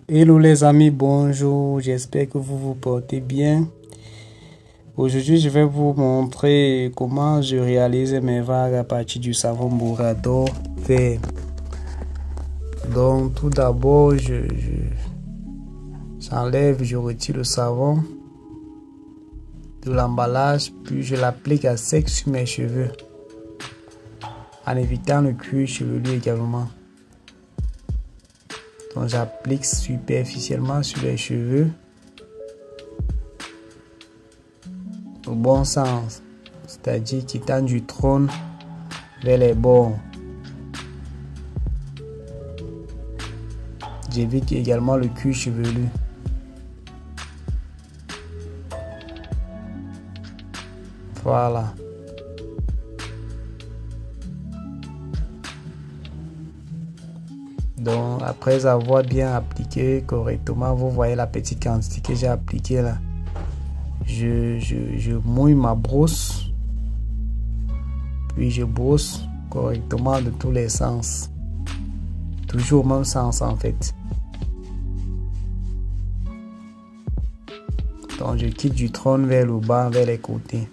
Hello les amis, bonjour, j'espère que vous vous portez bien. Aujourd'hui, je vais vous montrer comment je réalise mes vagues à partir du savon Bourrador vert. Donc tout d'abord, j'enlève, je retire le savon de l'emballage, puis je l'applique à sec sur mes cheveux, en évitant le cuir chevelu également. Donc j'applique superficiellement sur les cheveux au bon sens, c'est-à-dire quittant du trône vers les bords. J'évite également le cuir chevelu. Voilà. Donc après avoir bien appliqué correctement, vous voyez la petite quantité que j'ai appliquée là. Je mouille ma brosse, puis je brosse correctement de tous les sens, toujours au même sens en fait. Donc je quitte du trône vers le bas, vers les côtés.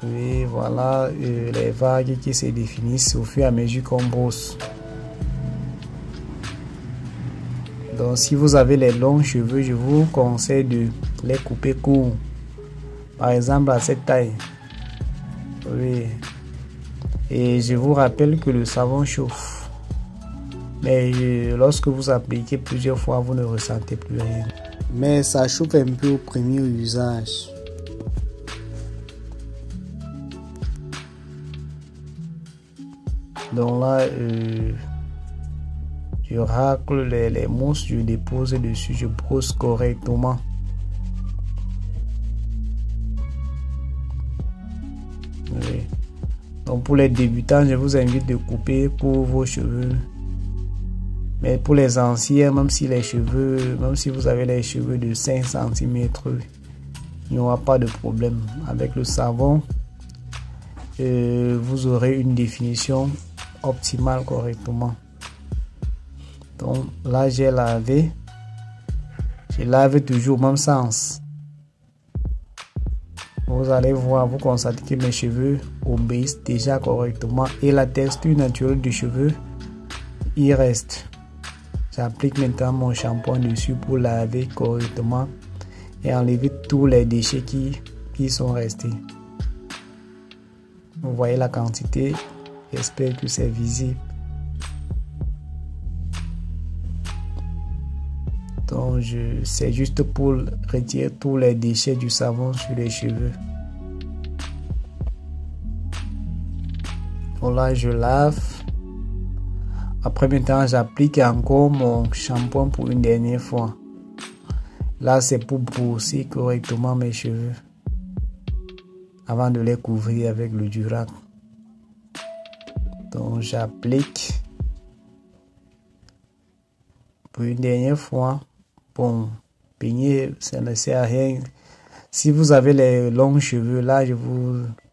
Et voilà les vagues qui se définissent au fur et à mesure qu'on brosse. Donc si vous avez les longs cheveux, je vous conseille de les couper court. Par exemple à cette taille. Oui. Et je vous rappelle que le savon chauffe. Mais lorsque vous appliquez plusieurs fois, vous ne ressentez plus rien. Mais ça chauffe un peu au premier usage. Donc là, je racle les mousses, je dépose dessus, je brosse correctement. Oui. Donc pour les débutants, je vous invite de couper pour vos cheveux. Mais pour les anciens, même si vous avez les cheveux de 5 cm, il n'y aura pas de problème. Avec le savon, vous aurez une définition optimale correctement. Donc là j'ai lavé, je lave toujours au même sens. Vous allez voir, vous constatez que mes cheveux obéissent déjà correctement et la texture naturelle du cheveu il reste. J'applique maintenant mon shampoing dessus pour laver correctement et enlever tous les déchets qui sont restés. Vous voyez la quantité, j'espère que c'est visible. Donc c'est juste pour retirer tous les déchets du savon sur les cheveux. Donc là je lave. Après maintenant j'applique encore mon shampoing pour une dernière fois. Là c'est pour brosser correctement mes cheveux avant de les couvrir avec le Durac. Donc j'applique pour une dernière fois. Bon, peigner, ça ne sert à rien. Si vous avez les longs cheveux, là,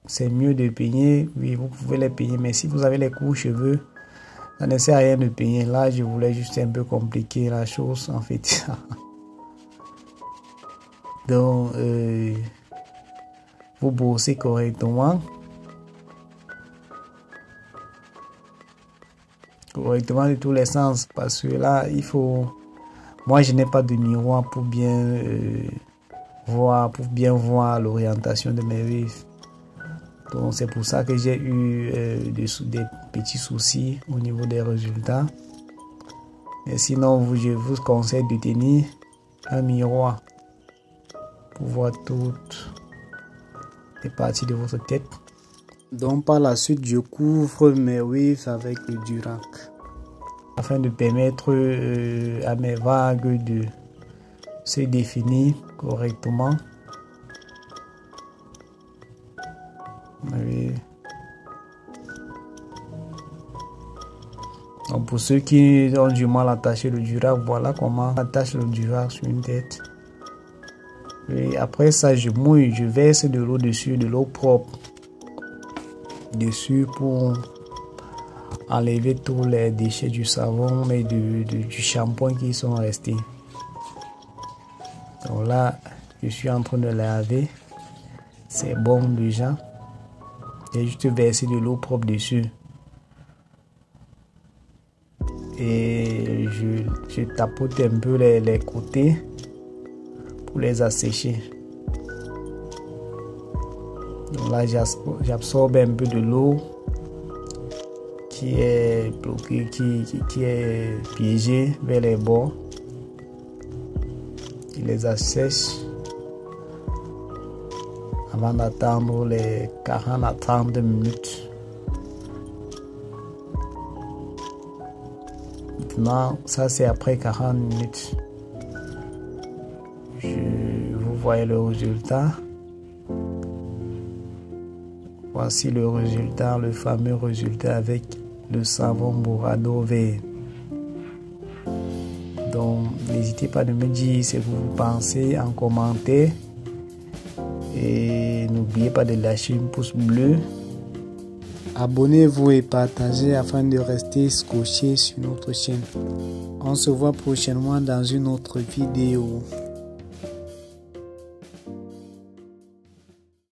c'est mieux de peigner. Oui, vous pouvez les peigner. Mais si vous avez les courts cheveux, ça ne sert à rien de peigner. Là, je voulais juste un peu compliquer la chose, en fait. Donc, vous brossez correctement. Correctement de tous les sens. Parce que là, il faut... Moi, je n'ai pas de miroir pour bien voir l'orientation de mes waves. Donc, c'est pour ça que j'ai eu des petits soucis au niveau des résultats. Mais sinon, je vous conseille de tenir un miroir pour voir toutes les parties de votre tête. Donc, par la suite, je couvre mes waves avec le Durac, afin de permettre à mes vagues de se définir correctement. Oui. Donc pour ceux qui ont du mal à attacher le Durac, voilà comment on attache le Durac sur une tête. Et après ça, je mouille, je verse de l'eau dessus, de l'eau propre dessus pour enlever tous les déchets du savon et du shampoing qui sont restés. Donc là, je suis en train de laver. C'est bon déjà. J'ai juste versé de l'eau propre dessus. Et je tapote un peu les côtés pour les assécher. Donc là, j'absorbe un peu de l'eau qui est bloquée, qui est piégée vers les bords. Je les assèche avant d'attendre les 40 à 30 minutes. Maintenant, ça c'est après 40 minutes. Vous voyez le résultat. Voici le résultat, le fameux résultat avec le savon Borado vert. Donc, n'hésitez pas à me dire ce que vous pensez en commentaire. Et n'oubliez pas de lâcher un pouce bleu. Abonnez-vous et partagez afin de rester scotché sur notre chaîne. On se voit prochainement dans une autre vidéo.